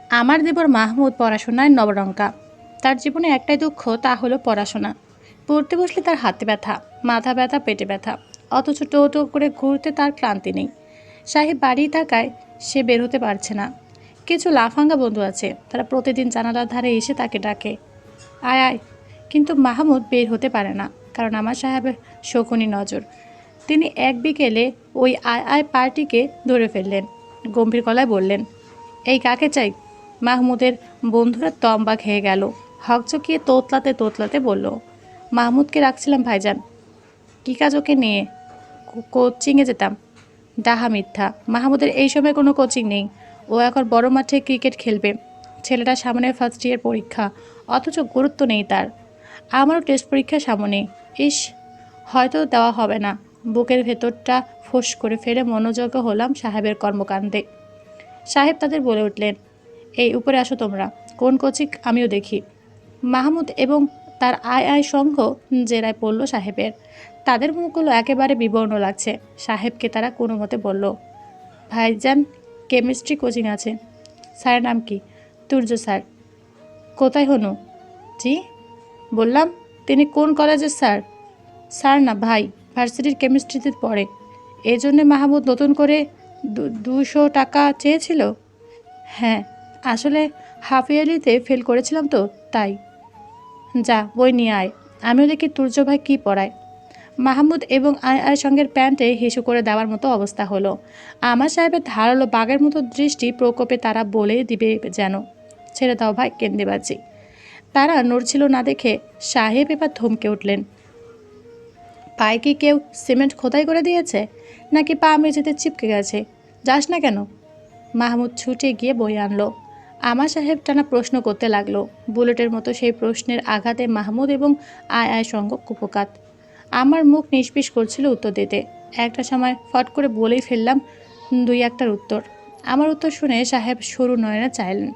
আমার দেবর মাহমুদ পড়াশোনায় নবরঙ্কা। তার জীবনে একটাই দুঃখ, তা হলো পড়াশোনা। পড়তে বসলে তার হাতে ব্যথা, মাথা ব্যথা, পেটে ব্যথা, অথচ টো টো করে ঘুরতে তার ক্লান্তি নেই। সাহেব বাড়ি থাকায় সে বের হতে পারছে না। কিছু লাফাঙ্গা বন্ধু আছে, তারা প্রতিদিন জানালার ধারে এসে তাকে ডাকে, আয় আয়। কিন্তু মাহমুদ বের হতে পারে না, কারণ আমার সাহেবের শকুনি নজর। তিনি এক বিকেলে ওই আয় আয় পার্টিকে ধরে ফেললেন। গম্ভীর গলায় বললেন, এই কাকে চাই? মাহমুদের বন্ধুরা তম্বা খেয়ে গেল। হকচকিয়ে তোতলাতে তোতলাতে বলল, মাহমুদকে রাখছিলাম ভাইজান। কী কাজ ওকে নিয়ে? কোচিংয়ে যেতাম। ডাহা মিথ্যা, মাহমুদের এই সময় কোনো কোচিং নেই। ও এখন বড় মাঠে ক্রিকেট খেলবে। ছেলেটা সামনে ফার্স্ট ইয়ার পরীক্ষা, অথচ গুরুত্ব নেই তার। আমারও টেস্ট পরীক্ষা সামনে। ইস, হয়তো দেওয়া হবে না। বুকের ভেতরটা ফোঁস করে ফেলে মনোযোগ হলাম সাহেবের কর্মকাণ্ডে। সাহেব তাদের বলে উঠলেন, এই উপরে আসো তোমরা, কোন কোচিং আমিও দেখি। মাহমুদ এবং তার আয় আয় সংঘ জেরায় পড়ল সাহেবের। তাদের মুখগুলো একেবারে বিবর্ণ লাগছে। সাহেবকে তারা কোনো মতে বলল, ভাইজান কেমিস্ট্রি কোচিং আছে। স্যারের নাম কি? তুর্য স্যার। কোথায় হনু? জি বললাম, তিনি কোন কলেজের স্যার? স্যার না ভাই, ভার্সিটির কেমিস্ট্রিতে পড়ে। এই জন্যে মাহমুদ নতুন করে 200 টাকা চেয়েছিল। হ্যাঁ, আসলে হাফ ইয়ারলিতে ফেল করেছিলাম তো, তাই। যা বই নিয়ে আয়, আমিও দেখি তুর্য ভাই কী পড়ায়। মাহমুদ এবং আয় আয় সঙ্গের প্যান্টে হিসু করে দেওয়ার মতো অবস্থা হলো। আমার সাহেবের ধারালো বাঘের মতো দৃষ্টি প্রকোপে তারা বলে দিবে যেন, ছেড়ে দাও ভাই, কেন্দ্রেবাজি। তারা নড়ছিল না দেখে সাহেব এবার ধমকে উঠলেন, পায়ে কি কেউ সিমেন্ট খোদাই করে দিয়েছে, নাকি পা মেঝেতে চিপকে গেছে? যাস না কেন? মাহমুদ ছুটে গিয়ে বই আনলো। আমার সাহেব টানা প্রশ্ন করতে লাগলো। বুলেটের মতো সেই প্রশ্নের আঘাতে মাহমুদ এবং আয় আয় সঙ্গ কুপকাত। আমার মুখ নিষ্পিস করছিল উত্তর দিতে। একটা সময় ফট করে বলেই ফেললাম 2-1টার উত্তর। আমার উত্তর শুনে সাহেব সরু নয়নে চাইলেন।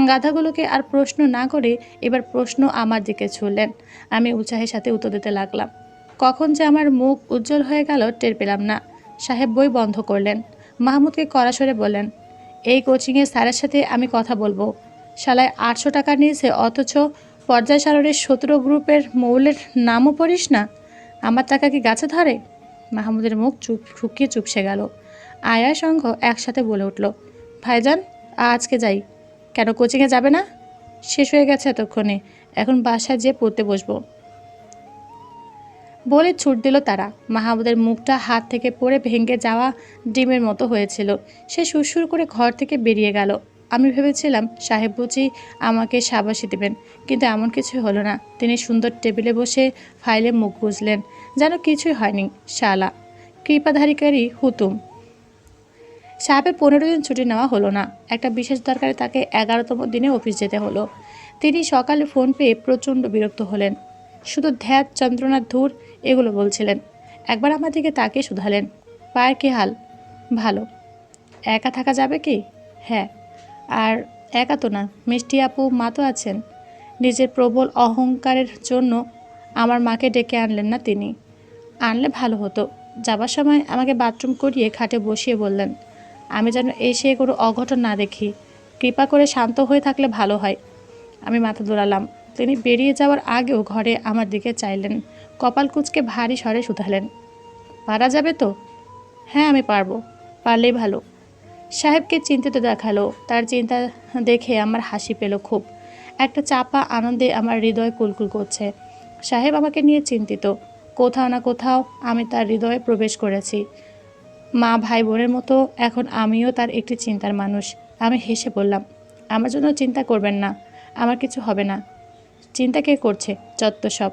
গাধাগুলোকে আর প্রশ্ন না করে এবার প্রশ্ন আমার দিকে ছুড়লেন। আমি উৎসাহের সাথে উত্তর দিতে লাগলাম। কখন যে আমার মুখ উজ্জ্বল হয়ে গেল টের পেলাম না। সাহেব বই বন্ধ করলেন। মাহমুদকে কড়া সরে বললেন, এই কোচিংয়ে স্যারের সাথে আমি কথা বলবো। শালায় 800 টাকা নিয়েছে, অথচ পর্যায় সারণীর 17 গ্রুপের মৌলের নামও পড়িস না। আমার টাকা কি গাছে ধরে? মাহমুদের মুখ শুকিয়ে চুপসে গেল। আয়া সংঘ একসাথে বলে উঠল, ভাইজান আজকে যাই। কেন কোচিংয়ে যাবে না? শেষ হয়ে গেছে এতক্ষণে, এখন বাসায় যেয়ে পড়তে বসবো বলে ছুট দিল তারা। মাহমুদের মুখটা হাত থেকে পড়ে ভেঙে যাওয়া ডিমের মতো হয়েছিল। সে সুরসুর করে ঘর থেকে বেরিয়ে গেল। আমি ভেবেছিলাম সাহেব বুঝি আমাকে শাবাশি দেবেন, কিন্তু এমন কিছু হলো না। তিনি সুন্দর টেবিলে বসে ফাইলে মুখ গুজলেন, যেন কিছুই হয়নি। শালা কৃপাধারিকারী হুতুম। সাহেবের 15 দিন ছুটি নেওয়া হলো না। একটা বিশেষ দরকারে তাকে 11তম দিনে অফিস যেতে হলো। তিনি সকালে ফোন পেয়ে প্রচণ্ড বিরক্ত হলেন। শুধু ধ্যাত, যন্ত্রণা, ধূর এগুলো বলছিলেন। একবার আমার দিকে তাকিয়ে শুধালেন, পায়ের কী হাল? ভালো। একা থাকা যাবে কি? হ্যাঁ। আর একা তো না, মিষ্টি আপু মা তো আছেন। নিজের প্রবল অহংকারের জন্য আমার মাকে ডেকে আনলেন না তিনি। আনলে ভালো হতো। যাবার সময় আমাকে বাথরুম করিয়ে খাটে বসিয়ে বললেন, আমি যেন এসে কোনো অঘটন না দেখি। কৃপা করে শান্ত হয়ে থাকলে ভালো হয়। আমি মাথা দোলালাম। তিনি বেরিয়ে যাওয়ার আগেও ঘরে আমার দিকে চাইলেন। কপাল কুঁচকে ভারী স্বরে শুধালেন, পারা যাবে তো? হ্যাঁ, আমি পারবো, পারলেই ভালো। সাহেবকে চিন্তিত দেখালো। তার চিন্তা দেখে আমার হাসি পেল খুব। একটা চাপা আনন্দে আমার হৃদয় কুলকুল করছে। সাহেব আমাকে নিয়ে চিন্তিত। কোথাও না কোথাও আমি তার হৃদয়ে প্রবেশ করেছি। মা ভাই বোনের মতো এখন আমিও তার একটি চিন্তার মানুষ। আমি হেসে বললাম, আমার জন্য চিন্তা করবেন না, আমার কিছু হবে না। চিন্তা কে করছে? যত সব।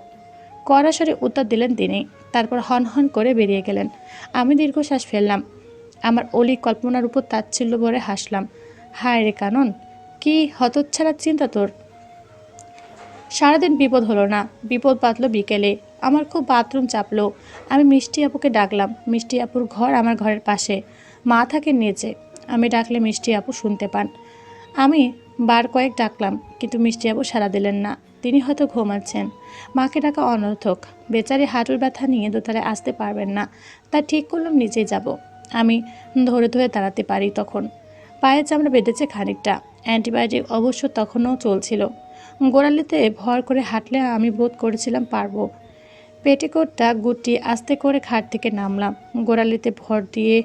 কড়া স্বরে উত্তর দিলেন তিনি। তারপর হন হন করে বেরিয়ে গেলেন। আমি দীর্ঘশ্বাস ফেললাম। আমার অলি কল্পনার উপর তাচ্ছিল্য ভরে হাসলাম। হায় রে কানন, কি হতচ্ছাড়া চিন্তা তোর। সারাদিন বিপদ হলো না, বিপদ বাঁধল বিকেলে। আমার খুব বাথরুম চাপলো। আমি মিষ্টি আপুকে ডাকলাম। মিষ্টি আপুর ঘর আমার ঘরের পাশে। মা থাকেন নিচে। আমি ডাকলে মিষ্টি আপু শুনতে পান। আমি বার কয়েক ডাকলাম, কিন্তু মিষ্টি আপু সাড়া দিলেন না। তিনি হয়তো ঘুমাচ্ছেন। মাকে ডাকা অনর্থক। বেচারি হাঁটুর ব্যথা নিয়ে দোতলায় আসতে পারবেন না। তা ঠিক করলাম নিচেই যাব। আমি ধরে ধরে দাঁড়াতে পারি তখন। পায়ের চামড়া বেঁধেছে খানিকটা। অ্যান্টিবায়োটিক অবশ্য তখনও চলছিল। গোড়ালিতে ভর করে হাঁটলে আমি বোধ করেছিলাম পারবো। পেটিকোটটা গুটিয়ে আস্তে করে খাট থেকে নামলাম। গোড়ালিতে ভর দিয়ে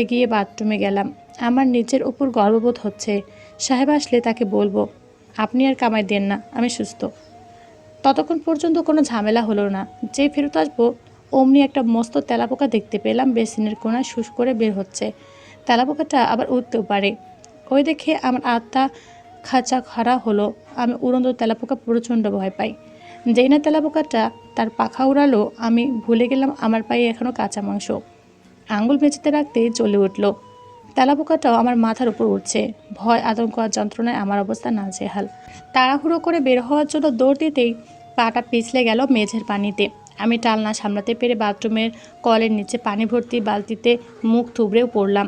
গিয়ে বাথরুমে গেলাম। আমার নিজের উপর গর্ববোধ হচ্ছে। সাহেব আসলে তাকে বলবো, আপনি আর কামাই দেন না, আমি সুস্থ। ততক্ষণ পর্যন্ত কোনো ঝামেলা হলো না। যেই ফেরত আসবো অমনি একটা মস্ত তেলাপোকা দেখতে পেলাম বেসিনের কোণায় শুষ করে বের হচ্ছে। তেলাপোকাটা আবার উঠতেও পারে। ওই দেখে আমার আত্মা খাঁচা খাড়া হলো। আমি উড়ন্ত তেলাপোকা প্রচণ্ড ভয় পাই। যেই না তেলাপোকাটা তার পাখা উড়ালো, আমি ভুলে গেলাম আমার পায়ে এখনও কাঁচা মাংস। আঙুল ভেজাতে রাখতেই জ্বলে উঠল। তেলাপোকাটাও আমার মাথার উপর উঠছে। ভয়, আতঙ্ক আর যন্ত্রণায় আমার অবস্থা নাজেহাল। তাড়াহুড়ো করে বের হওয়ার জন্য দৌড় দিতেই পাটা পিছলে গেল মেঝের পানিতে। আমি টাল না সামলাতে পেরে বাথরুমের কলের নিচে পানি ভর্তি বালতিতে মুখ থুবড়েও পড়লাম।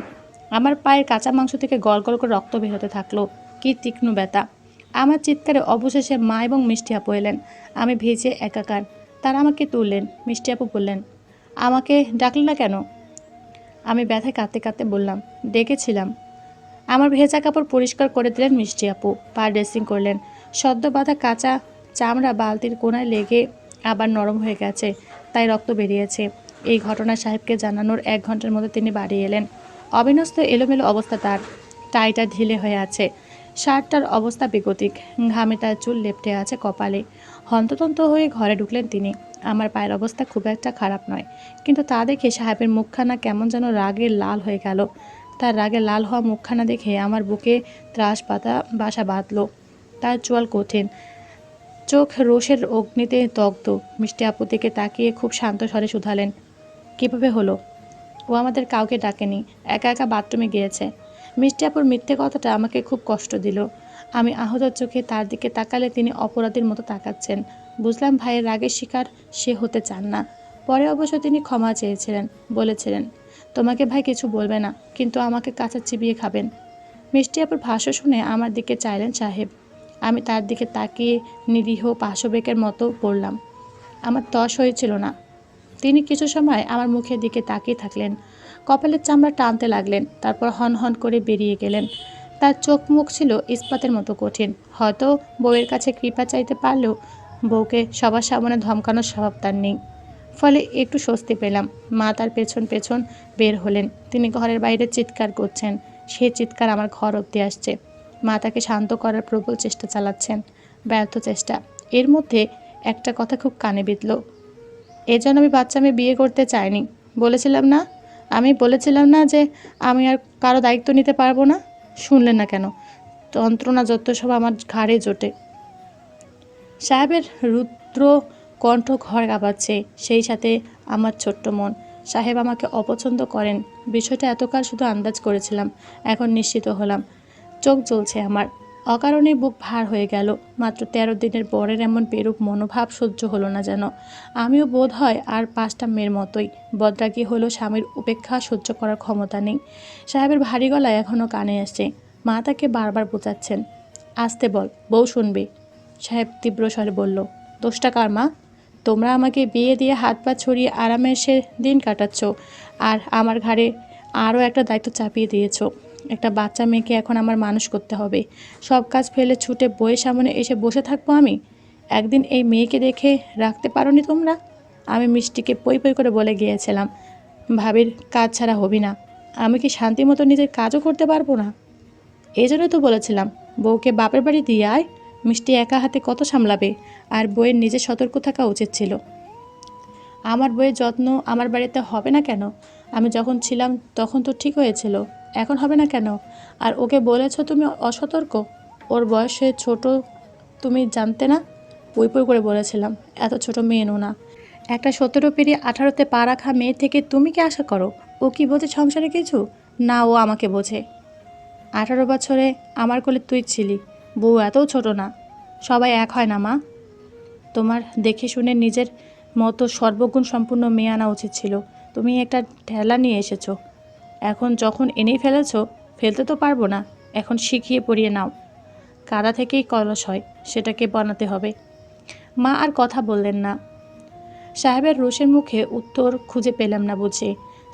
আমার পায়ের কাঁচা মাংস থেকে গল গল করে রক্ত বের হতে থাকলো। কি তীক্ষ্ণ ব্যথা! আমার চিৎকারে অবশেষে মা এবং মিষ্টি আপু এলেন। আমি ভেজে একাকার। তারা আমাকে তুললেন। মিষ্টি আপু বললেন, আমাকে ডাকলে না কেন? আমি ব্যথায় কাঁদতে কাঁদতে বললাম, ডেকেছিলাম। আমার ভেজা কাপড় পরিষ্কার করে দিলেন মিষ্টি আপু। পা ড্রেসিং করলেন। সদ্য বাঁধা কাঁচা চামড়া বালতির কোণায় লেগে আবার নরম হয়ে গেছে, তাই রক্ত বেরিয়েছে। এই ঘটনা সাহেবকে জানানোর 1 ঘন্টার মধ্যে তিনি বাড়ি এলেন। অবিন্যস্ত এলোমেলো অবস্থা তার। টাইটা ঢিলে হয়ে আছে। শার্টটার অবস্থা বেগতিক। ঘামে তার চুল লেপ্টে আছে কপালে। হন্ততন্ত হয়ে ঘরে ঢুকলেন তিনি। আমার পায়ের অবস্থা খুব একটা খারাপ নয়, কিন্তু তা দেখে সাহেবের মুখখানা কেমন যেন রাগে লাল হয়ে গেল। তার রাগে লাল হওয়া মুখখানা দেখে আমার বুকে ত্রাস বাসা বাঁধল। তার চোয়াল কঠিন, চোখ রোষের অগ্নিতে দগ্ধ। মিষ্টি আপু দিকে তাকিয়ে খুব শান্ত স্বরে শুধালেন, কীভাবে হলো? ও আমাদের কাউকে ডাকেনি, একা একা বাথরুমে গিয়েছে। মিষ্টি আপুর মিথ্যে কথাটা আমাকে খুব কষ্ট দিল। আমি আহত চোখে তার দিকে তাকালে তিনি অপরাধীর মতো তাকাচ্ছেন। বুঝলাম ভাইয়ের রাগের শিকার সে হতে চান না। পরে অবশ্য তিনি ক্ষমা চেয়েছিলেন, বলেছিলেন, তোমাকে ভাই কিছু বলবে না, কিন্তু আমাকে কাঁচা চিবিয়ে খাবেন। মিষ্টি আপুর ভাষ্য শুনে আমার দিকে চাইলেন সাহেব। আমি তার দিকে তাকিয়ে নিরীহ পাশবিকের মতো পড়লাম। আমার তস হয়েছিল না। তিনি কিছু সময় আমার মুখের দিকে তাকিয়ে থাকলেন, কপালের চামড়া টানতে লাগলেন, তারপর হন হন করে বেরিয়ে গেলেন। তার চোখ মুখ ছিল ইস্পাতের মতো কঠিন। হয়তো বউয়ের কাছে কৃপা চাইতে পারলেও বউকে সবার সামনে ধমকানোর স্বভাব তার নেই। ফলে একটু স্বস্তি পেলাম। মা তার পেছন পেছন বের হলেন। তিনি ঘরের বাইরে চিৎকার করছেন। সে চিৎকার আমার ঘর অব্দি আসছে। মা তাকে শান্ত করার প্রবল চেষ্টা চালাচ্ছেন। ব্যর্থ চেষ্টা। এর মধ্যে একটা কথা খুব কানে বিঁধল। এজন্য আমি বাচ্চা মেয়ে বিয়ে করতে চাইনি। আমি বলেছিলাম না যে আমি আর কারো দায়িত্ব নিতে পারবো না? শুনলেন না কেন? যন্ত্রণা যত সব আমার ঘাড়ে জোটে। সাহেবের রুদ্র কণ্ঠ ঘর কাঁপাচ্ছে, সেই সাথে আমার ছোট্ট মন। সাহেব আমাকে অপছন্দ করেন, বিষয়টা এতকাল শুধু আন্দাজ করেছিলাম, এখন নিশ্চিত হলাম। চোখ জ্বলছে আমার। অকারণেই বুক ভার হয়ে গেল। মাত্র 13 দিনের বরের এমন বেরূপ মনোভাব সহ্য হলো না যেন। আমিও বোধ হয় আর 5টা মেয়ের মতোই বদরাগী হলো। স্বামীর উপেক্ষা সহ্য করার ক্ষমতা নেই। সাহেবের ভারী গলায় এখনও কানে আসছে। মা তাকে বারবার বোঝাচ্ছেন, আসতে বল, বউ শুনবে। সাহেব তীব্র স্বরে বলল, দোষটা কার মা? তোমরা আমাকে বিয়ে দিয়ে হাত পা ছড়িয়ে আরামের সে দিন কাটাচ্ছ, আর আমার ঘাড়ে আরও একটা দায়িত্ব চাপিয়ে দিয়েছ। একটা বাচ্চা মেয়েকে এখন আমার মানুষ করতে হবে। সব কাজ ফেলে ছুটে বইয়ের সামনে এসে বসে থাকবো আমি? একদিন এই মেয়েকে দেখে রাখতে পারোনি তোমরা? আমি মিষ্টিকে পই পই করে বলে গিয়েছিলাম, ভাবির কাজ ছাড়া হবি না। আমি কি শান্তি মতো নিজের কাজও করতে পারবো না? এই জন্য তো বলেছিলাম, বউকে বাপের বাড়ি দিয়ে আয়। মিষ্টি একা হাতে কত সামলাবে? আর বইয়ের নিজে সতর্ক থাকা উচিত ছিল। আমার বইয়ের যত্ন আমার বাড়িতে হবে না কেন? আমি যখন ছিলাম তখন তো ঠিক হয়েছিল, এখন হবে না কেন? আর ওকে বলেছ তুমি অসতর্ক? ওর বয়সে ছোট, তুমি জানতে না? পই পই করে বলেছিলাম, এত ছোট মেয়ে না। একটা 17 পেরিয়ে 18তে পা রাখা মেয়ে থেকে তুমি কি আশা করো? ও কি বোঝে সংসারে কিছু? না, ও আমাকে বোঝে। 18 বছরে আমার কোলে তুই ছিলি। বউ এতও ছোট না। সবাই এক হয় না মা। তোমার দেখে শুনে নিজের মতো সর্বগুণ সম্পূর্ণ মেয়ে আনা উচিত ছিল। তুমি একটা ঠেলা নিয়ে এসেছো। এখন যখন এনেই ফেলেছো, ফেলতে তো পারবো না। এখন শিখিয়ে পড়িয়ে নাও। কাদা থেকেই কলস হয়, সেটাকে বানাতে হবে। মা আর কথা বললেন না। সাহেবের রোষের মুখে উত্তর খুঁজে পেলাম না বুঝি।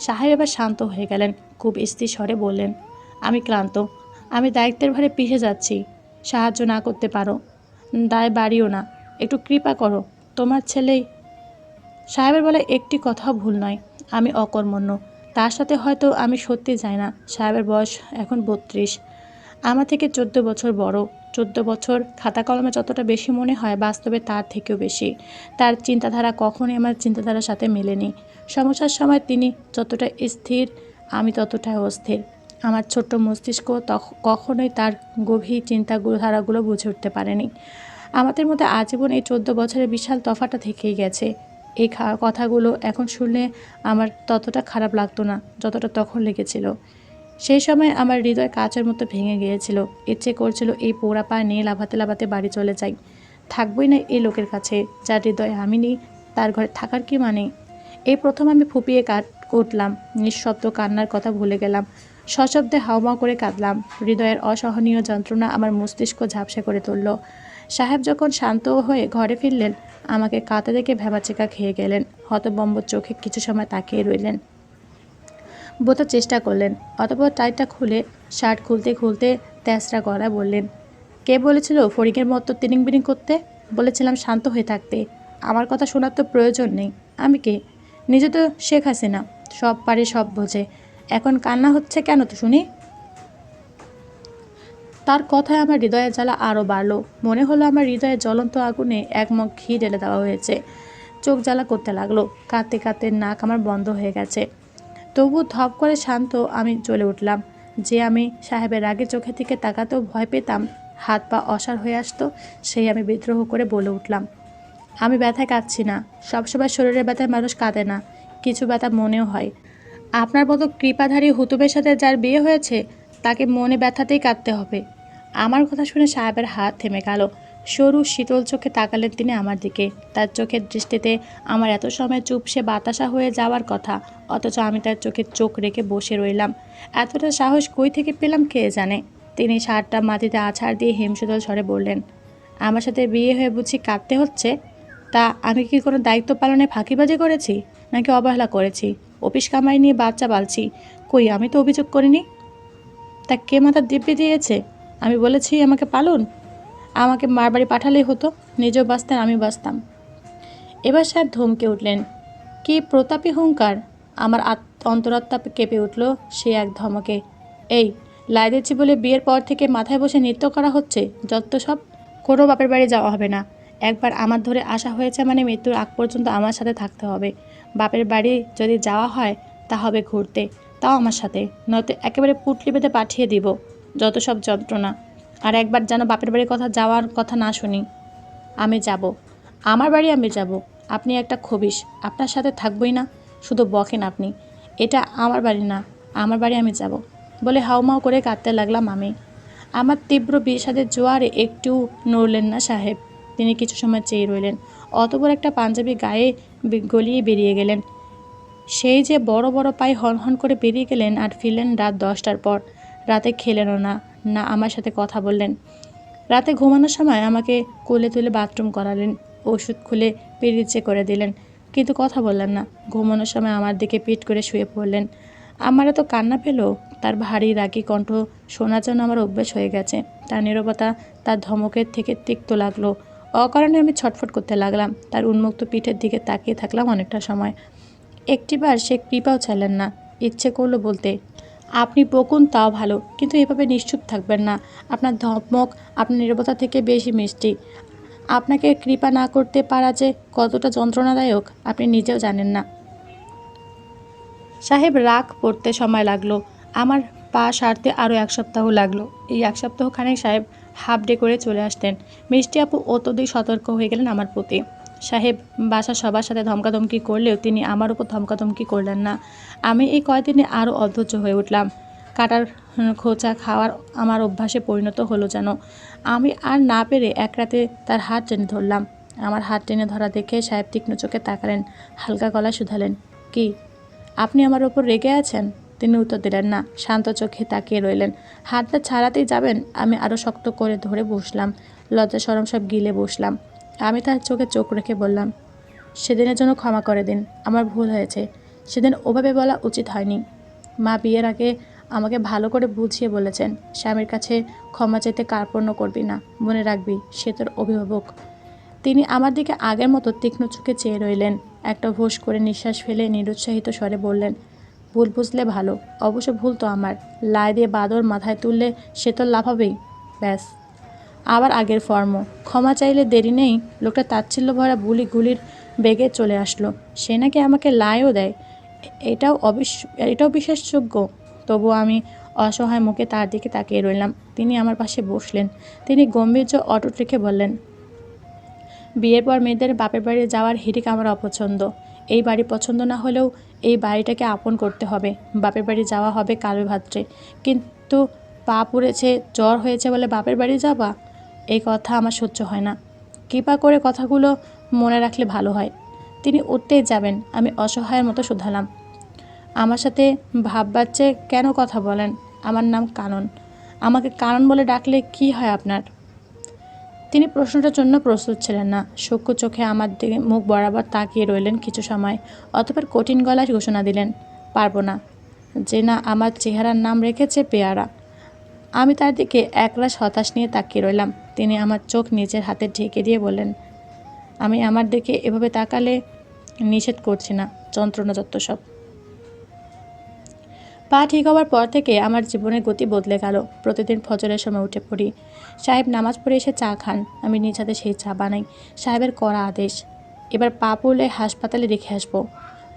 সাহেব এবার শান্ত হয়ে গেলেন। খুব স্থির স্বরে বললেন, আমি ক্লান্ত, আমি দায়িত্বের ভারে পিষে যাচ্ছি। সাহায্য না করতে পারো, দায় বাড়িও না, একটু কৃপা করো। তোমার ছেলেই। সাহেবের বলে একটি কথাও ভুল নয়। আমি অকর্মণ্য, তার সাথে হয়তো আমি সত্যি যাই না। সাহেবের বয়স এখন 32, আমার থেকে 14 বছর বড়। 14 বছর খাতা কলমে যতটা বেশি মনে হয়, বাস্তবে তার থেকেও বেশি। তার চিন্তাধারা কখনোই আমার চিন্তাধারার সাথে মেলেনি। সমস্যার সময় তিনি যতটা স্থির, আমি ততটাই অস্থির। আমার ছোট্ট মস্তিষ্ক কখনোই তার গভীর চিন্তাধারাগুলো বুঝে উঠতে পারেনি। আমাদের মধ্যে আজীবন এই 14 বছরের বিশাল তফাটা থেকেই গেছে। এই কথাগুলো এখন শুনলে আমার ততটা খারাপ লাগতো না যতটা তখন লেগেছিল। সেই সময় আমার হৃদয় কাচের মতো ভেঙে গিয়েছিল। ইচ্ছে করছিল এই পোড়া পা নিয়ে লাফাতে লাফাতে বাড়ি চলে যাই। থাকবই না এই লোকের কাছে, যার হৃদয় আমি নেই। তার ঘরে থাকার কি মানে? এই প্রথম আমি ফুপিয়ে উঠলাম। নিঃশব্দ কান্নার কথা ভুলে গেলাম। সশব্দে হাউমাউ করে কাঁদলাম। হৃদয়ের অসহনীয় যন্ত্রণা আমার মস্তিষ্ক ঝাপসা করে তুলল। সাহেব যখন শান্ত হয়ে ঘরে ফিরলেন, আমাকে কাঁদতে দেখে ভ্যাবাচেকা খেয়ে গেলেন। হতবম্ব চোখে কিছু সময় তাকিয়ে রইলেন। বোঝার চেষ্টা করলেন। অতঃপর টাইটা খুলে শার্ট খুলতে খুলতে তেসরা গলায় বললেন, কে বলেছিল ফড়িংয়ের মতো তিনিং বিনিং করতে? বলেছিলাম শান্ত হয়ে থাকতে। আমার কথা শোনার তো প্রয়োজন নেই। আমি কে? নিজে তো শেখ হাসিনা, সব পারে সব বোঝে। এখন কান্না হচ্ছে কেন তো শুনি? তার কথায় আমার হৃদয়ের জ্বালা আরও বাড়ল। মনে হলো আমার হৃদয়ে জ্বলন্ত আগুনে এক মগ ঘি ঢেলে দেওয়া হয়েছে। চোখ জ্বালা করতে লাগলো। কাঁদতে কাঁদতে নাক আমার বন্ধ হয়ে গেছে। তবু ধপ করে শান্ত আমি জ্বলে উঠলাম। যে আমি সাহেবের রাগে চোখের দিকে তাকাতেও ভয় পেতাম, হাত পা অসাড় হয়ে আসতো, সেই আমি বিদ্রোহ করে বলে উঠলাম, আমি ব্যথায় কাঁদছি না। সবসময় শরীরের ব্যথায় মানুষ কাঁদে না, কিছু ব্যথা মনেও হয়। আপনার মতো কৃপাধারী হুতুমের সাথে যার বিয়ে হয়েছে, তাকে মনে ব্যথাতেই কাঁদতে হবে। আমার কথা শুনে সাহেবের হাত থেমে গেল। সরু শীতল চোখে তাকালেন তিনি আমার দিকে। তার চোখের দৃষ্টিতে আমার এত সময় চুপসে বাতাসা হয়ে যাওয়ার কথা, অথচ আমি তার চোখে চোখ রেখে বসে রইলাম। এতটা সাহস কই থেকে পেলাম কে জানে। তিনি শার্টটা মাটিতে আছাড় দিয়ে হিমশীতল স্বরে বললেন, আমার সাথে বিয়ে হয়ে বুঝি কাঁদতে হচ্ছে? তা আমি কি কোনো দায়িত্ব পালনে ফাঁকিবাজি করেছি, নাকি অবহেলা করেছি? অফিস কামাই নিয়ে বাচ্চা পালছি, কই আমি তো অভিযোগ করিনি। তা কে মাথার দিব্যি দিয়েছে? আমি বলেছি আমাকে পালুন? আমাকে মার বাড়ি পাঠালেই হতো, নিজেও বাঁচতেন, আমি বাঁচতাম। এবার সাহেব ধমকে উঠলেন। কি প্রতাপী হুঙ্কার! আমার অন্তরাত্মা কেঁপে উঠল সে এক ধমকে। এই, লাই দিচ্ছি বলে বিয়ের পর থেকে মাথায় বসে নৃত্য করা হচ্ছে যত সব। কোনো বাপের বাড়ি যাওয়া হবে না। একবার আমার ধরে আসা হয়েছে মানে মৃত্যুর আগ পর্যন্ত আমার সাথে থাকতে হবে। বাপের বাড়ি যদি যাওয়া হয় তা হবে ঘুরতে, তাও আমার সাথে, নয়তো একেবারে পুটলি বেঁধে পাঠিয়ে দিব। যত সব যন্ত্রণা। আর একবার যেন বাপের বাড়ির কথা যাওয়ার কথা না শুনি। আমি যাব, আমার বাড়ি আমি যাব। আপনি একটা খবিশ, আপনার সাথে থাকবই না, শুধু বকেন আপনি। এটা আমার বাড়ি না, আমার বাড়ি আমি যাব বলে হাউমাউ করে কাঁদতে লাগলাম আমি। আমার তীব্র বিষাদের জোয়ারে একটু নড়লেন না সাহেব। তিনি কিছু সময় চেয়ে রইলেন। অতবড় একটা পাঞ্জাবি গায়ে গলিয়ে বেরিয়ে গেলেন। সেই যে বড় বড় পায়ে হনহন করে বেরিয়ে গেলেন আর ফিরলেন রাত 10টার পর। রাতে খেলেনও না, না আমার সাথে কথা বললেন। রাতে ঘুমানোর সময় আমাকে কোলে তুলে বাথরুম করালেন, ওষুধ খুলে পিরিচে করে দিলেন, কিন্তু কথা বললেন না। ঘুমানোর সময় আমার দিকে পিঠ করে শুয়ে পড়লেন। আমার এত কান্না পেল, তার ভারী রাগী কণ্ঠ শোনার জন্য আমার অভ্যেস হয়ে গেছে। তার নীরবতা তার ধমকের থেকে তিক্ত লাগলো। অকারণে আমি ছটফট করতে লাগলাম। তার উন্মুক্ত পিঠের দিকে তাকিয়ে থাকলাম অনেকটা সময়। একটিবার সে কৃপাও চাইলেন না। ইচ্ছে করলো বলতে, আপনি বকুন তাও ভালো, কিন্তু এভাবে নিশ্চুপ থাকবেন না। আপনার ধমক আপনার নীরবতা থেকে বেশি মিষ্টি। আপনাকে কৃপা না করতে পারা যে কতটা যন্ত্রণাদায়ক আপনি নিজেও জানেন না। সাহেব রাগ পড়তে সময় লাগলো। আমার পা সারতে আরও 1 সপ্তাহ লাগলো। এই 1 সপ্তাহখানেক সাহেব হাফ ডে করে চলে আসতেন। মিষ্টি আপু অত্যধিক সতর্ক হয়ে গেলেন আমার প্রতি। সাহেব বাসা সবার সাথে ধমকাধমকি করলেও তিনি আমার উপর ধমকাধমকি করলেন না। আমি এই কয়দিনে আরও অধৈর্য হয়ে উঠলাম। কাটার খোঁচা খাওয়ার আমার অভ্যাসে পরিণত হলো যেন। আমি আর না পেরে এক রাতে তার হাত টেনে ধরলাম। আমার হাত টেনে ধরা দেখে সাহেব তীক্ষ্ণ চোখে তাকালেন, হালকা গলায় শুধালেন, কি আপনি আমার ওপর রেগে আছেন? তিনি উত্তর দিলেন না, শান্ত চোখে তাকিয়ে রইলেন। হাতটা ছাড়াতেই যাবেন, আমি আরও শক্ত করে ধরে বসলাম। লজ্জা শরম সব গিলে বসলাম। আমি তার চোখে চোখ রেখে বললাম, সেদিনের জন্য ক্ষমা করে দিন, আমার ভুল হয়েছে। সেদিন ওভাবে বলা উচিত হয়নি। মা বিয়ের আগে আমাকে ভালো করে বুঝিয়ে বলেছেন, স্বামীর কাছে ক্ষমা চাইতে কার্পণ্য করবি না, মনে রাখবি সে তোর অভিভাবক। তিনি আমার দিকে আগের মতো তীক্ষ্ণ চোখে চেয়ে রইলেন। একটা হুঁশ করে নিঃশ্বাস ফেলে নিরুৎসাহিত স্বরে বললেন, ভুল বুঝলে ভালো, অবশ্য ভুল তো আমার। লাই দিয়ে বাদর মাথায় তুললে সে তো লাফাবেই। ব্যাস, আবার আগের ফর্ম। ক্ষমা চাইলে দেরি নেই। লোকটা তাচ্ছিল্য ভরা বুলি গুলির বেগে চলে আসলো। সে নাকি আমাকে লাইও দেয়, এটাও বিশ্বাসযোগ্য? তবুও আমি অসহায় মুখে তার দিকে তাকিয়ে রইলাম। তিনি আমার পাশে বসলেন। তিনি গম্ভীর্য অটুট রেখে বললেন, বিয়ের পর মেয়েদের বাপের বাড়ি যাওয়ার হিড়িক আমার অপছন্দ। এই বাড়ি পছন্দ না হলেও এই বাড়িটাকে আপন করতে হবে। বাপের বাড়ি যাওয়া হবে কাল ভাদ্রে, কিন্তু পা পুড়েছে, জ্বর হয়েছে বলে বাপের বাড়ি যাবা? এই কথা আমার সহ্য হয় না। কৃপা করে কথাগুলো মনে রাখলে ভালো হয়। তিনি উঠতেই যাবেন, আমি অসহায়ের মতো শুধালাম, আমার সাথে ভাববার চেয়ে কেন কথা বলেন? আমার নাম কানন। আমাকে কানন বলে ডাকলে কি হয় আপনার? তিনি প্রশ্নটার জন্য প্রস্তুত ছিলেন না। সূক্ষ্ম চোখে আমার দিকে মুখ বরাবর তাকিয়ে রইলেন কিছু সময়, অতঃপর কঠিন গলায় ঘোষণা দিলেন, পারবো না। যে না আমার চেহারার নাম রেখেছে পেয়ারা। আমি তার দিকে একরাশ হতাশ নিয়ে তাকিয়ে রইলাম। তিনি আমার চোখ নিজের হাতে ঢেকে দিয়ে বললেন, আমি আমার দিকে এভাবে তাকালে নিষেধ করছি না, যন্ত্রণা যত সব। পা ঠিক হওয়ার পর থেকে আমার জীবনের গতি বদলে গেল। প্রতিদিন ফজরের সময় উঠে পড়ি। সাহেব নামাজ পড়ে এসে চা খান, আমি নিজ হাতে সেই চা বানাই। সাহেবের কড়া আদেশ, এবার পা পড়লে হাসপাতালে রেখে আসবো।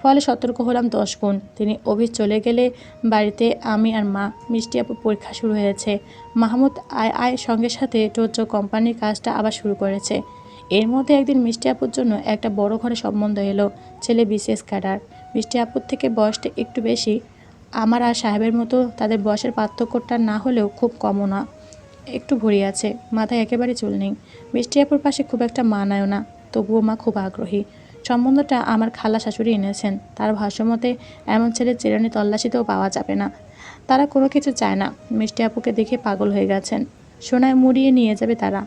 ফলে সতর্ক হলাম 10 গুণ। তিনি অফিস চলে গেলে বাড়িতে আমি আর মা। মিষ্টি আপুর পরীক্ষা শুরু হয়েছে। মাহমুদ আয় সঙ্গে সাথে টোটো কোম্পানির কাজটা আবার শুরু করেছে। এর মধ্যে একদিন মিষ্টি আপুর জন্য একটা বড় ঘরে সম্বন্ধ এলো। ছেলে বিসিএস ক্যাডার। মিষ্টি আপুর থেকে বয়সটা একটু বেশি। আমার আর সাহেবের মতো তাদের বয়সের পার্থক্যটা না হলেও খুব কমও না। একটু ভরি আছে, মাথায় একেবারে চুল নেই। মিষ্টি আপুর পাশে খুব একটা মানায়ও না, তবুও মা খুব আগ্রহী। সম্বন্ধটা আমার খালা শাশুড়ি এনেছেন। তার ভাষ্যমতে এমন ছেলে চিরুনি তল্লাশিতেও পাওয়া যাবে না। তারা কোনো কিছু চায় না। মিষ্টি আপুকে দেখে পাগল হয়ে গেছেন। সোনায় মুড়িয়ে নিয়ে যাবে তারা।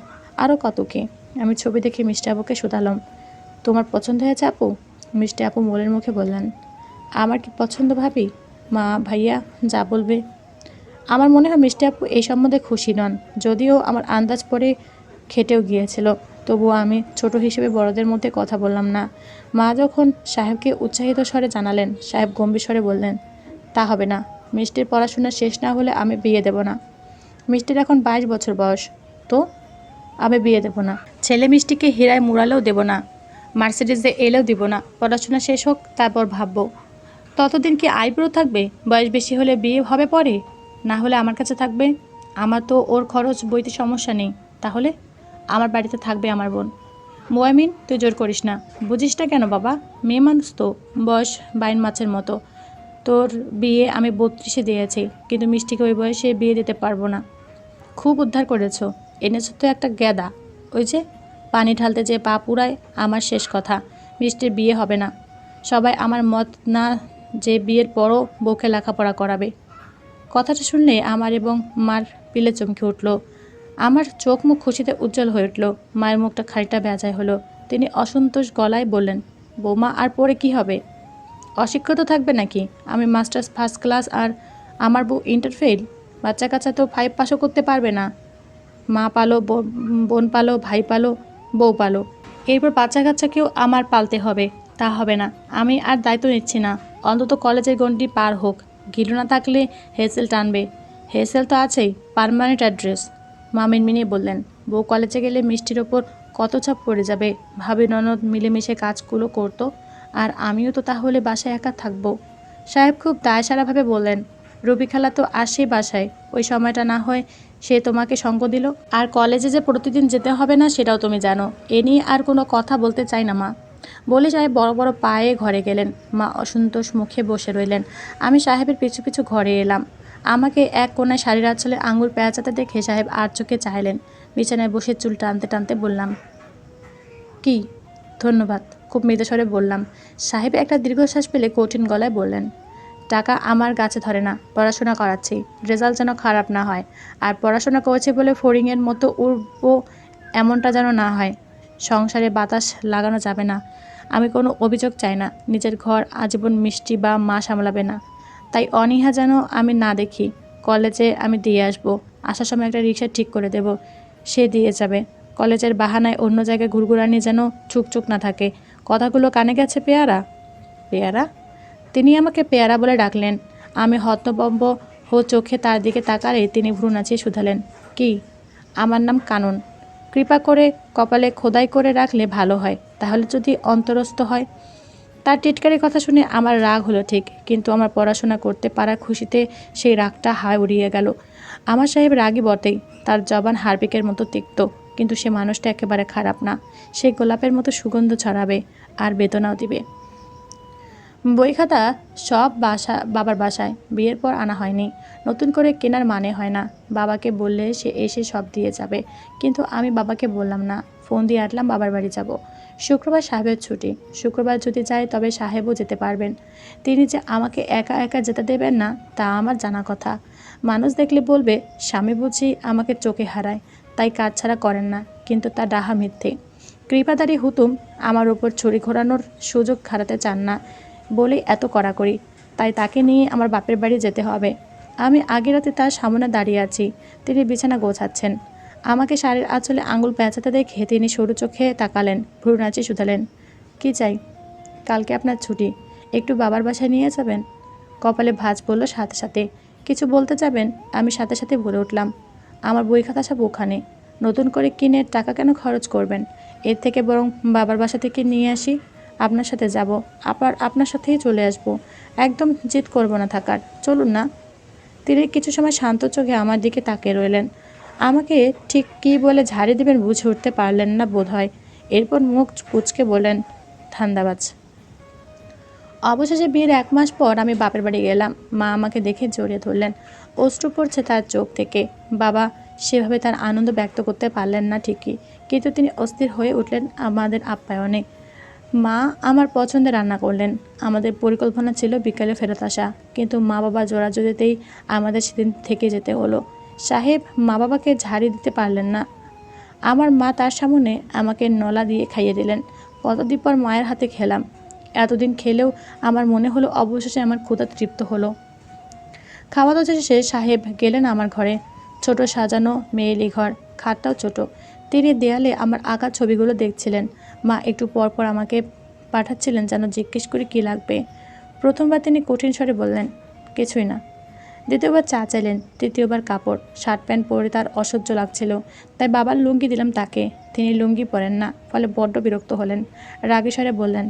আরও কত কি। আমি ছবি দেখে মিষ্টি আপুকে শুধালাম, তোমার পছন্দ হয়েছে আপু? মিষ্টি আপু মোলের মুখে বললেন, আমার কি পছন্দ ভাবি? মা ভাইয়া যা বলবে। আমার মনে হয় মিষ্টি আপু এই সম্বন্ধে খুশি নন, যদিও আমার আন্দাজ পরে খেটেও গিয়েছিল। তবুও আমি ছোট হিসেবে বড়দের মধ্যে কথা বললাম না। মা যখন সাহেবকে উৎসাহিত স্বরে জানালেন, সাহেব গম্ভীর স্বরে বললেন, তা হবে না। মিষ্টির পড়াশোনা শেষ না হলে আমি বিয়ে দেব না। মিষ্টির এখন 22 বছর বয়স। তো আমি বিয়ে দেব না। ছেলে মিষ্টিকে হীরায় মুড়ালেও দেব না, মার্সিডিজে এলেও দিব না। পড়াশোনা শেষ হোক, তারপর ভাববো। ততদিন কি আইব্রো থাকবে? বয়স বেশি হলে বিয়ে হবে পরে, না হলে আমার কাছে থাকবে। আমার তো ওর খরচ বইতে সমস্যা নেই। তাহলে আমার বাড়িতে থাকবে আমার বোন। মুয়ামিন, তুই জোর করিস না। বুঝিস না কেন বাবা? মেয়ে মানুষ তো, বয়স বাইন মাছের মতো। তোর বিয়ে আমি 32-এ দিয়েছি, কিন্তু মিষ্টিকে ওই বয়সে বিয়ে দিতে পারবো না। খুব উদ্ধার করেছো। এনেছো তো একটা গ্যাদা। ওই যে পানি ঢালতে যে পা পুরায়, আমার শেষ কথা, মিষ্টির বিয়ে হবে না। সবাই আমার মত না যে বিয়ের পরও বউকে লেখাপড়া করাবে। কথাটা শুনলে আমার এবং মার পিলে চমকে উঠল। আমার চোখ মুখ খুশিতে উজ্জ্বল হয়ে উঠল। মায়ের মুখটা খানিকটা বেজায় হলো। তিনি অসন্তোষ গলায় বললেন, বৌমা আর পরে কি হবে? অশিক্ষিত থাকবে নাকি? আমি মাস্টার্স ফার্স্ট ক্লাস আর আমার বউ ইন্টার ফেল। বাচ্চা কাচ্চা তো 5 পাসও করতে পারবে না। মা পালো, বোন পালো, ভাই পালো, বউ পালো, এরপর বাচ্চা কাচ্চাকেও আমার পালতে হবে। তা হবে না। আমি আর দায়িত্ব নিচ্ছি না। অন্তত কলেজের গণ্ডি পার হোক। গিলু না থাকলে হেসেল টানবে। হেসেল তো আছেই, পার্মানেন্ট অ্যাড্রেস। মা মিনমিনিয়ে বললেন, বউ কলেজে গেলে মিষ্টির ওপর কত চাপ পড়ে যাবে। ভাবি ননদ মিলেমিশে কাজগুলো করতো, আর আমিও তো তাহলে বাসায় একা থাকবো। সাহেব খুব দায়সারাভাবে বললেন, রবি খালা তো আসেই বাসায়। ওই সময়টা না হয় সে তোমাকে সঙ্গ দিল। আর কলেজে যে প্রতিদিন যেতে হবে না সেটাও তুমি জানো। এ নিয়ে আর কোনো কথা বলতে চাই না মা। বলে সাহেব বড় বড় পায়ে ঘরে গেলেন। মা অসন্তোষ মুখে বসে রইলেন। আমি সাহেবের পিছু পিছু ঘরে এলাম। আমাকে এক কোণায় শাড়ির আঁচলে আঙুল পেঁচাতে দেখে সাহেব আর চোখে চাইলেন। বিছানায় বসে চুল টানতে টানতে বললাম, কি? ধন্যবাদ, খুব মৃদুস্বরে বললাম। সাহেব একটা দীর্ঘশ্বাস ফেলে কঠিন গলায় বললেন, টাকা আমার গাছে ধরে না। পড়াশোনা করাচ্ছি, রেজাল্ট যেন খারাপ না হয়। আর পড়াশোনা করেছি বলে ফড়িংয়ের মতো উড়বো এমনটা যেন না হয়। সংসারে বাতাস লাগানো যাবে না। আমি কোনো অভিযোগ চাই না। নিজের ঘর আজীবন মিষ্টি বা মা সামলাবে না, তাই অনীহা যেন আমি না দেখি। কলেজে আমি দিয়ে আসবো। আসার সময় একটা রিক্সা ঠিক করে দেব, সে দিয়ে যাবে। কলেজের বাহানায় অন্য জায়গায় ঘুরঘুরানি যেন চুকচুক না থাকে। কথাগুলো কানে গেছে পেয়ারা? পেয়ারা? তিনি আমাকে পেয়ারা বলে ডাকলেন। আমি হতভম্ব চোখে তার দিকে তাকালে তিনি ভ্রু নাচিয়ে শুধালেন, কি? আমার নাম কানন। কৃপা করে কপালে খোদাই করে রাখলে ভালো হয়, তাহলে যদি অন্তরস্থ হয়। তার টিটকারি কথা শুনে আমার রাগ হলো ঠিক, কিন্তু আমার পড়াশোনা করতে পারার খুশিতে সেই রাগটা হায় উড়িয়ে গেল। আমার সাহেব রাগই বটেই, তার জবান হারপিকের মতো তিক্ত, কিন্তু সে মানুষটা একেবারে খারাপ না। সে গোলাপের মতো সুগন্ধ ছড়াবে আর বেদনাও দিবে। বই খাতা সব বাবার বাসায়, বিয়ের পর আনা হয়নি। নতুন করে কেনার মানে হয় না। বাবাকে বললে সে এসে সব দিয়ে যাবে, কিন্তু আমি বাবাকে বললাম না। ফোন দিয়ে আটলাম বাবার বাড়ি যাব। শুক্রবার সাহেবের ছুটি। শুক্রবার যদি যাই তবে সাহেবও যেতে পারবেন। তিনি যে আমাকে একা একা যেতে দেবেন না তা আমার জানা কথা। মানুষ দেখলে বলবে স্বামী বুঝি আমাকে চোখে হারায়, তাই কাজ ছাড়া করেন না, কিন্তু তা ডাহা মিথ্যে। কৃপাদারী হুতুম আমার উপর ছুরি ঘোরানোর সুযোগ হারাতে চান না বলেই এত কড়াকড়ি। তাই তাকে নিয়ে আমার বাপের বাড়ি যেতে হবে। আমি আগের রাতে তার সামনে দাঁড়িয়ে আছি, তিনি বিছানা গোছাচ্ছেন। আমাকে শাড়ির আঁচলে আঙুল পেঁচাতে দেখে তিনি সরু চোখে তাকালেন, ভ্রু নাচিয়ে শুধালেন, কি চাই? কালকে আপনার ছুটি, একটু বাবার বাসায় নিয়ে যাবেন? কপালে ভাঁজ পড়ল সাথে সাথে। কিছু বলতে যাবেন, আমি সাথে সাথে বলে উঠলাম, আমার বই খাতা সব ওখানে, নতুন করে কিনে টাকা কেন খরচ করবেন? এর থেকে বরং বাবার বাসা থেকে নিয়ে আসি। আপনার সাথে যাব, আবার আপনার সাথেই চলে আসব। একদম জিদ করব না থাকার, চলুন না। তিনি কিছু সময় শান্ত চোখে আমার দিকে তাকিয়ে রইলেন। আমাকে ঠিক কী বলে ঝাড়ি দেবেন বুঝে উঠতে পারলেন না বোধ হয়। এরপর মুখ কুঁচকে বললেন, ধান্দাবাজ। অবশেষে বিয়ের 1 মাস পর আমি বাপের বাড়ি গেলাম। মা আমাকে দেখে জড়িয়ে ধরলেন, অশ্রু পড়ছে তার চোখ থেকে। বাবা সেভাবে তার আনন্দ ব্যক্ত করতে পারলেন না ঠিকই, কিন্তু তিনি অস্থির হয়ে উঠলেন আমাদের আপ্যায়নে। মা আমার পছন্দে রান্না করলেন। আমাদের পরিকল্পনা ছিল বিকেলে ফেরত আসা, কিন্তু মা বাবা জোরাজুরিতেই আমাদের সেদিন থেকে যেতে হলো। সাহেব মা বাবাকে ঝাড়ি দিতে পারলেন না। আমার মা তার সামনে আমাকে নলা দিয়ে খাইয়ে দিলেন। কতদিন পর মায়ের হাতে খেলাম। এতদিন খেলেও আমার মনে হলো অবশেষে আমার ক্ষুধা তৃপ্ত হলো। খাওয়া দাওয়া শেষে সাহেব গেলেন আমার ঘরে। ছোট সাজানো মেয়েলি ঘর, খাটটাও ছোট। তিনি দেয়ালে আমার আঁকা ছবিগুলো দেখছিলেন। মা একটু পর পর আমাকে পাঠাচ্ছিলেন যেন জিজ্ঞেস করি কী লাগবে। প্রথমবার তিনি কঠিন স্বরে বললেন, কিছুই না। দ্বিতীয়বার চা চাইলেন, তৃতীয়বার কাপড়। শার্ট প্যান্ট পরে তার অসহ্য লাগছিল, তাই বাবার লুঙ্গি দিলাম তাকে। তিনি লুঙ্গি পরেন না, ফলে বড্ড বিরক্ত হলেন। রাগী স্বরে বললেন,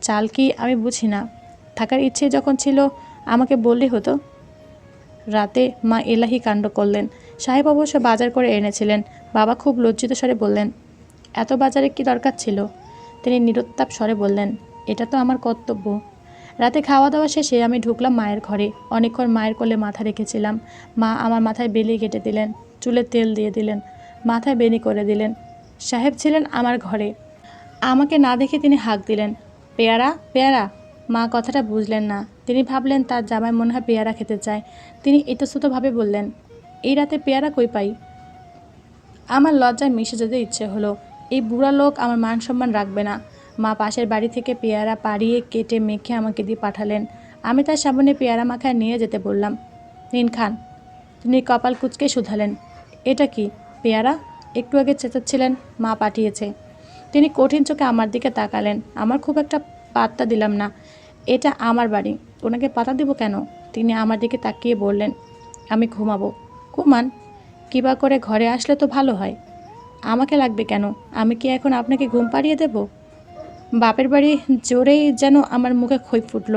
চাল কি আমি বুঝি না? থাকার ইচ্ছে যখন ছিল আমাকে বললেই হতো। রাতে মা এলাহি কাণ্ড করলেন। সাহেব অবশ্য বাজার করে এনেছিলেন। বাবা খুব লজ্জিত স্বরে বললেন, এত বাজারে কি দরকার ছিল? তিনি নিরুত্তাপ স্বরে বললেন, এটা তো আমার কর্তব্য। রাতে খাওয়া দাওয়া শেষে আমি ঢুকলাম মায়ের ঘরে। অনেকক্ষণ মায়ের কোলে মাথা রেখেছিলাম। মা আমার মাথায় বেলি কেটে দিলেন, চুলে তেল দিয়ে দিলেন, মাথায় বেনি করে দিলেন। সাহেব ছিলেন আমার ঘরে। আমাকে না দেখে তিনি হাঁক দিলেন, পেয়ারা পেয়ারা। মা কথাটা বুঝলেন না। তিনি ভাবলেন তার জামাই মনে হয় পেয়ারা খেতে চায়। তিনি ইতস্ততভাবে বললেন, এই রাতে পেয়ারা কই পাই? আমার লজ্জায় মিশে যেতে ইচ্ছে হলো। এই বুড়া লোক আমার মান সম্মান রাখবে না। মা পাশের বাড়ি থেকে পেয়ারা পাড়িয়ে কেটে মেখে আমাকে দিয়ে পাঠালেন। আমি তার সামনে পেয়ারা মাখায় নিয়ে যেতে বললাম, নিন খান। তিনি কপাল কুঁচকে শুধালেন, এটা কি পেয়ারা? একটু আগে চেঁচাচ্ছিলেন মা পাঠিয়েছে। তিনি কঠিন চোখে আমার দিকে তাকালেন। আমার খুব একটা পাত্তা দিলাম না। এটা আমার বাড়ি, ওনাকে পাত্তা দেব কেন? তিনি আমার দিকে তাকিয়ে বললেন, আমি ঘুমাবো। ঘুমান। কিবা করে ঘরে আসলে তো ভালো হয়। আমাকে লাগবে কেন? আমি কি এখন আপনাকে ঘুম পাড়িয়ে দেব? বাপের বাড়ি জোরেই যেন আমার মুখে খই ফুটল।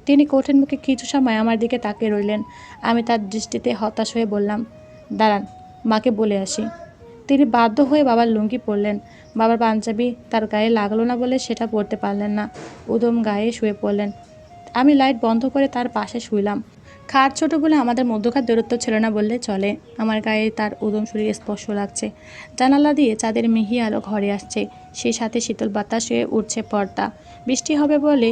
তিনি কঠিন মুখে কিছু সময় আমার দিকে তাকিয়ে রইলেন। আমি তার দৃষ্টিতে হতাশ হয়ে বললাম, দাঁড়ান, মাকে বলে আসি। তিনি বাধ্য হয়ে বাবার লুঙ্গি পরলেন। বাবার পাঞ্জাবি তার গায়ে লাগলো না বলে সেটা পরতে পারলেন না। উদম গায়ে শুয়ে পড়লেন। আমি লাইট বন্ধ করে তার পাশে শুইলাম। খাট ছোট বলে আমাদের মধ্যখার দূরত্ব ছিল না বললে চলে। আমার গায়ে তার উদম শরীর স্পর্শ লাগছে। জানালা দিয়ে চাঁদের মিহি আলো ঘরে আসছে, সেই সাথে শীতল বাতাস হয়ে উঠছে পর্দা। বৃষ্টি হবে বলে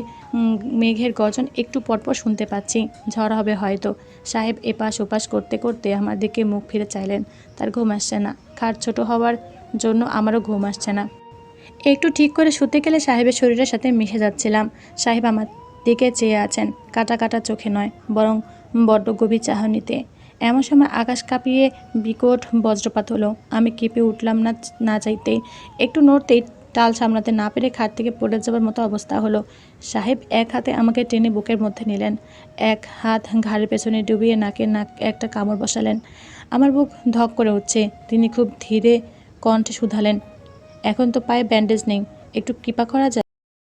মেঘের গর্জন একটু পরপর শুনতে পাচ্ছি। ঝড় হবে হয়তো। সাহেব এপাশ ওপাশ করতে করতে আমার দিকে মুখ ফিরে চাইলেন। তার ঘুম আসছে না। খাট ছোট হওয়ার জন্য আমারও ঘুম আসছে না। একটু ঠিক করে শুতে গেলে সাহেবের শরীরের সাথে মিশে যাচ্ছিলাম। সাহেব আমার দিকে চেয়ে আছেন, কাটা কাটা চোখে নয়, বরং বড্ড গভীর চাহনিতে। এমন সময় আকাশ কাঁপিয়ে বিকট বজ্রপাত হলো। আমি কেঁপে উঠলাম না চাইতেই। একটু নড়তেই টাল সামলাতে না পেরে খাট থেকে পড়ে যাবার মতো অবস্থা হলো। সাহেব এক হাতে আমাকে টেনে বুকের মধ্যে নিলেন, এক হাত ঘাড়ের পেছনে ডুবিয়ে নাকে একটা কামড় বসালেন। আমার বুক ধক করে উঠছে। তিনি খুব ধীরে কণ্ঠে শুধালেন, এখন তো পায়ে ব্যান্ডেজ নেই, একটু কৃপা করা যায়?